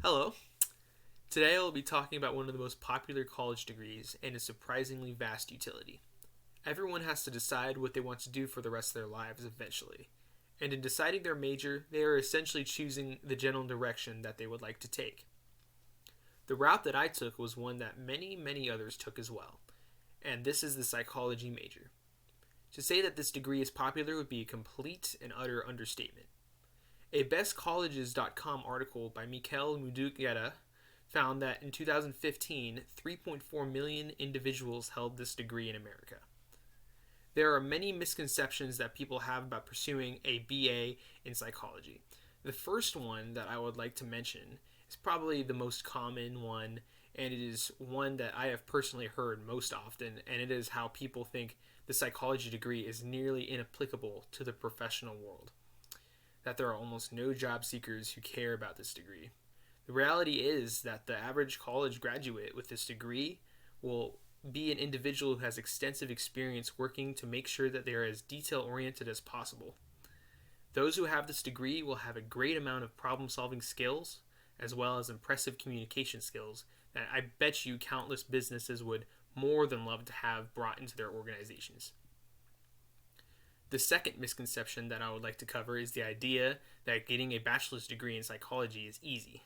Hello. Today I will be talking about one of the most popular college degrees and its surprisingly vast utility. Everyone has to decide what they want to do for the rest of their lives eventually. And in deciding their major, they are essentially choosing the general direction that they would like to take. The route that I took was one that many others took as well, and this is the psychology major. To say that this degree is popular would be a complete and utter understatement. A bestcolleges.com article by Mikhail Mudugeta found that in 2015, 3.4 million individuals held this degree in America. There are many misconceptions that people have about pursuing a BA in psychology. The first one that I would like to mention is probably the most common one, and it is one that I have personally heard most often, and it is how people think the psychology degree is nearly inapplicable to the professional world. That there are almost no job seekers who care about this degree. The reality is that the average college graduate with this degree will be an individual who has extensive experience working to make sure that they are as detail-oriented as possible. Those who have this degree will have a great amount of problem-solving skills, as well as impressive communication skills that I bet you countless businesses would more than love to have brought into their organizations. The second misconception that I would like to cover is the idea that getting a bachelor's degree in psychology is easy.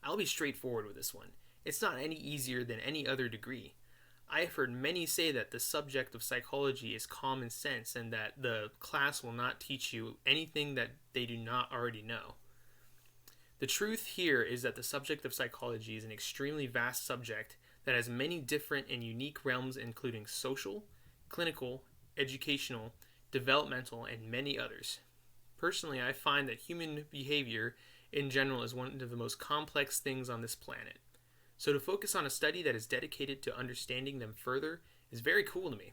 I'll be straightforward with this one. It's not any easier than any other degree. I have heard many say that the subject of psychology is common sense and that the class will not teach you anything that they do not already know. The truth here is that the subject of psychology is an extremely vast subject that has many different and unique realms, including social, clinical, educational, developmental, and many others. Personally, I find that human behavior in general is one of the most complex things on this planet. So to focus on a study that is dedicated to understanding them further is very cool to me.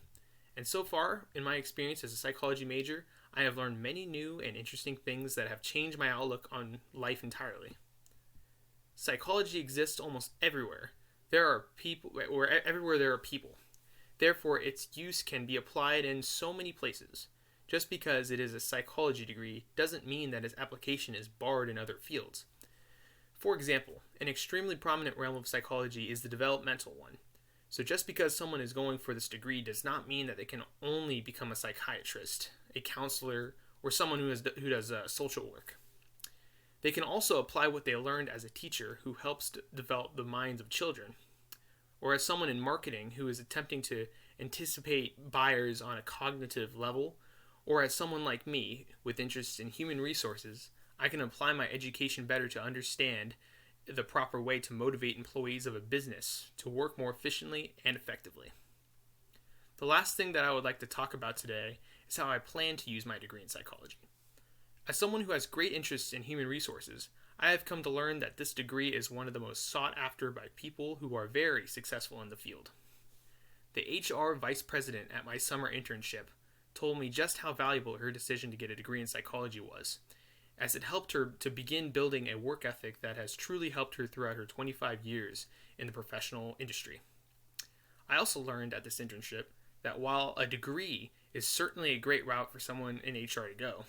And so far, in my experience as a psychology major, I have learned many new and interesting things that have changed my outlook on life entirely. Psychology exists almost everywhere. Everywhere there are people. Therefore, its use can be applied in so many places. Just because it is a psychology degree doesn't mean that its application is barred in other fields. For example, an extremely prominent realm of psychology is the developmental one. So just because someone is going for this degree does not mean that they can only become a psychiatrist, a counselor, or someone who does social work. They can also apply what they learned as a teacher who helps develop the minds of children, or as someone in marketing who is attempting to anticipate buyers on a cognitive level, or as someone like me with interests in human resources, I can apply my education better to understand the proper way to motivate employees of a business to work more efficiently and effectively. The last thing that I would like to talk about today is how I plan to use my degree in psychology. As someone who has great interests in human resources, I have come to learn that this degree is one of the most sought after by people who are very successful in the field. The HR vice president at my summer internship told me just how valuable her decision to get a degree in psychology was, as it helped her to begin building a work ethic that has truly helped her throughout her 25 years in the professional industry. I also learned at this internship that while a degree is certainly a great route for someone in HR to go,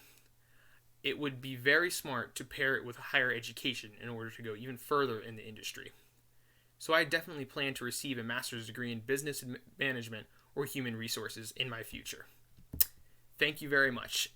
it would be very smart to pair it with higher education in order to go even further in the industry. So I definitely plan to receive a master's degree in business management or human resources in my future. Thank you very much.